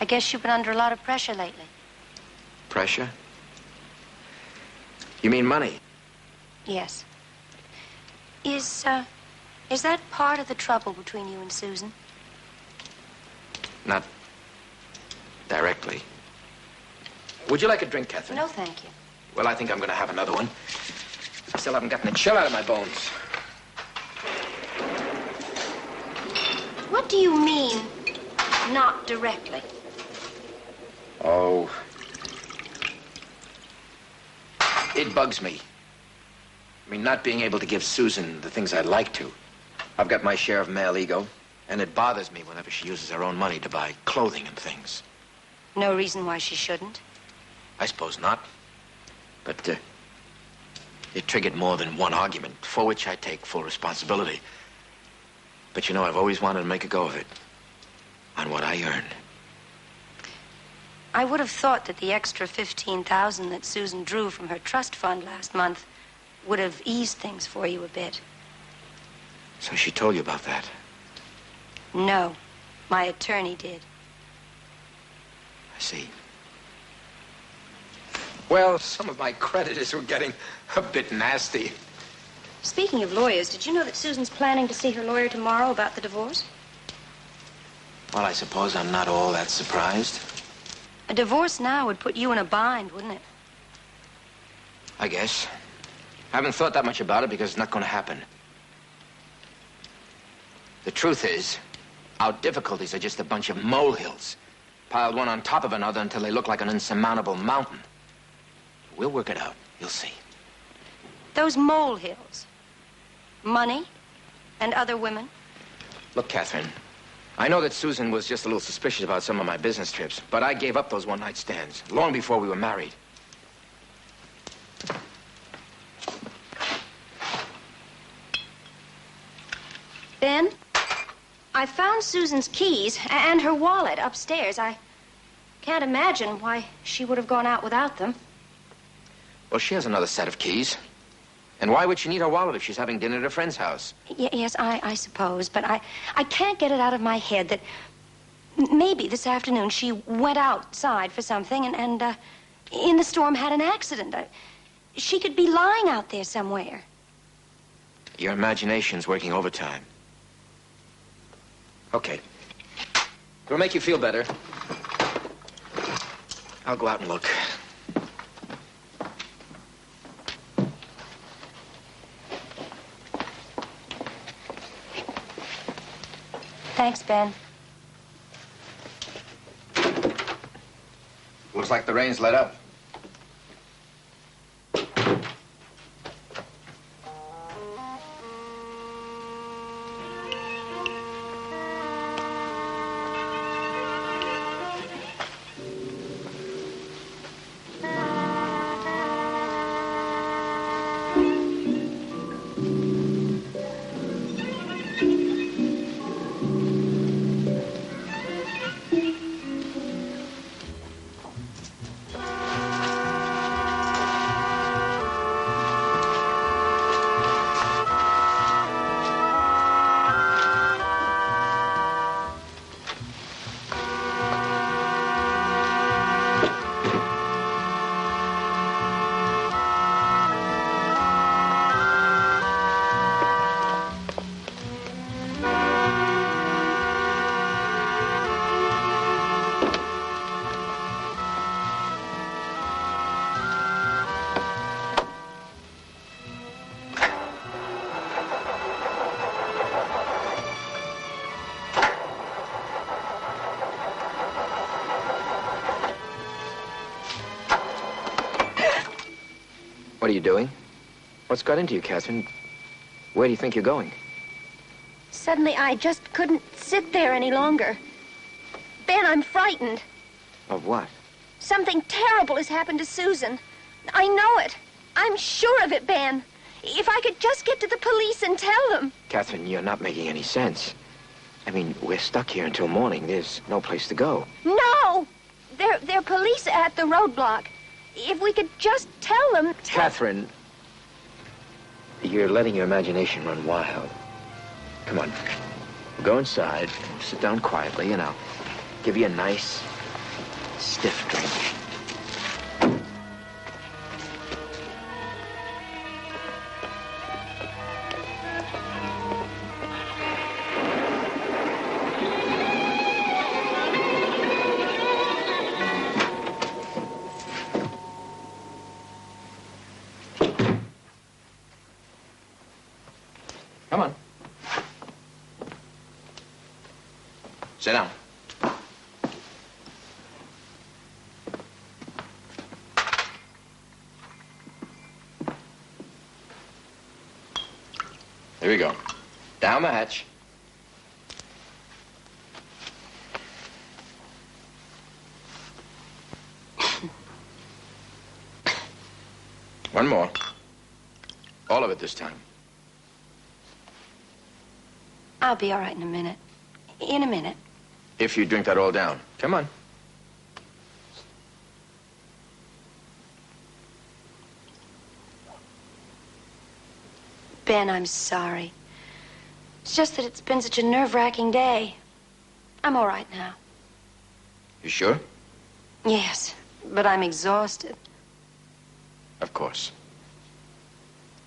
I guess you've been under a lot of pressure lately. Pressure? You mean money? Yes. Is that part of the trouble between you and Susan? Not directly. Would you like a drink, Catherine? No, thank you. Well, I think I'm going to have another one. I still haven't gotten the chill out of my bones. What do you mean, not directly? Oh. It bugs me. I mean, not being able to give Susan the things I'd like to. I've got my share of male ego, and it bothers me whenever she uses her own money to buy clothing and things. No reason why she shouldn't? I suppose not. But, it triggered more than one argument, for which I take full responsibility. But, you know, I've always wanted to make a go of it. On what I earn. I would have thought that the extra $15,000 that Susan drew from her trust fund last month would have eased things for you a bit. So she told you about that? No. My attorney did. I see. Well, some of my creditors were getting a bit nasty. Speaking of lawyers, did you know that Susan's planning to see her lawyer tomorrow about the divorce? Well, I suppose I'm not all that surprised. A divorce now would put you in a bind, wouldn't it? I guess. I haven't thought that much about it because it's not going to happen. The truth is, our difficulties are just a bunch of molehills, piled one on top of another until they look like an insurmountable mountain. We'll work it out. You'll see. Those molehills. Money and other women. Look, Catherine, I know that Susan was just a little suspicious about some of my business trips, but I gave up those one-night stands long before we were married. Ben, I found Susan's keys and her wallet upstairs. I can't imagine why she would have gone out without them. Well, she has another set of keys. And why would she need her wallet if she's having dinner at a friend's house? Yes, I suppose, but I can't get it out of my head that maybe this afternoon she went outside for something and in the storm had an accident. She could be lying out there somewhere. Your imagination's working overtime. Okay. It'll make you feel better. I'll go out and look. Thanks, Ben. Looks like the rain's let up. What are you doing? What's got into you, Catherine? Where do you think you're going? Suddenly, I just couldn't sit there any longer. Ben, I'm frightened. Of what? Something terrible has happened to Susan. I know it. I'm sure of it, Ben. If I could just get to the police and tell them. Catherine, you're not making any sense. I mean, we're stuck here until morning. There's no place to go. No! They're police at the roadblock. If we could just tell them... Catherine, you're letting your imagination run wild. Come on. We'll go inside, sit down quietly, and I'll give you a nice, Stiff drink. Come on. Sit down. Here we go. Down the hatch. One more. All of it this time. I'll be all right in a minute. In a minute. If you drink that all down. Come on. Ben, I'm sorry. It's just that it's been such a nerve-wracking day. I'm all right now. You sure? Yes, but I'm exhausted. Of course.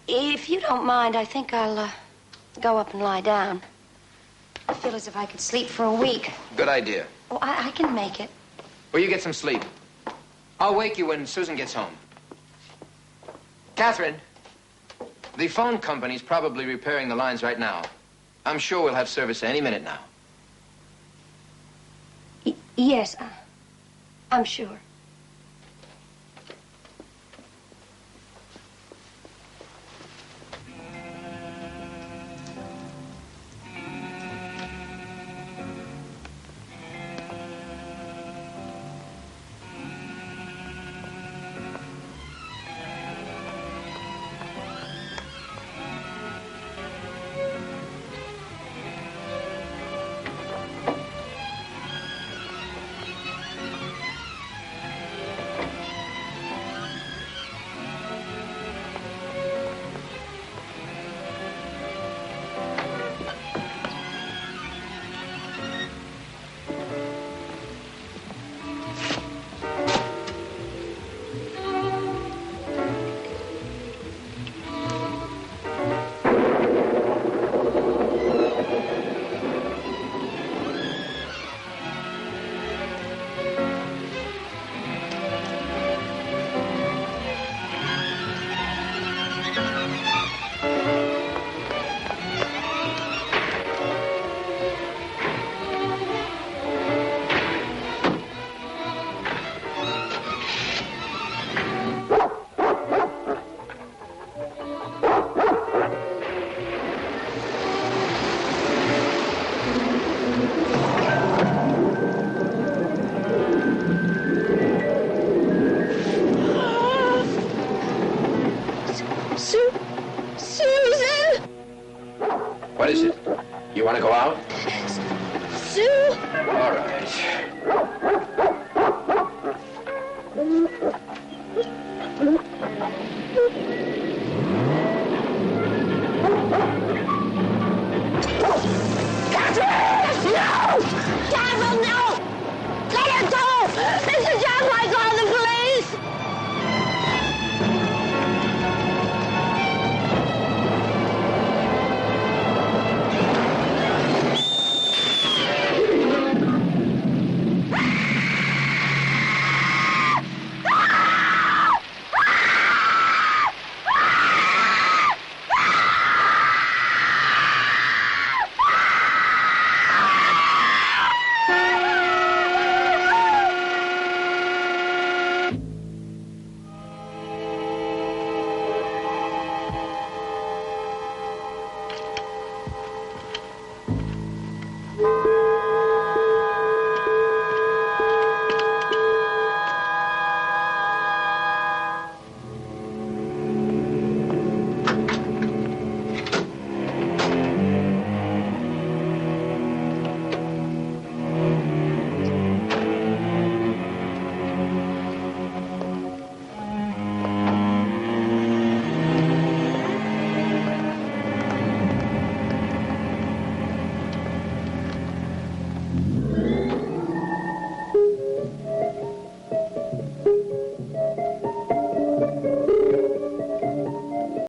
If you don't mind, I think I'll go up and lie down. I feel as if I could sleep for a week. Good idea. Oh, I can make it. Well, you get some sleep. I'll wake you when Susan gets home. Catherine, the phone company's probably repairing the lines right now. I'm sure we'll have service any minute now. Yes, I'm sure.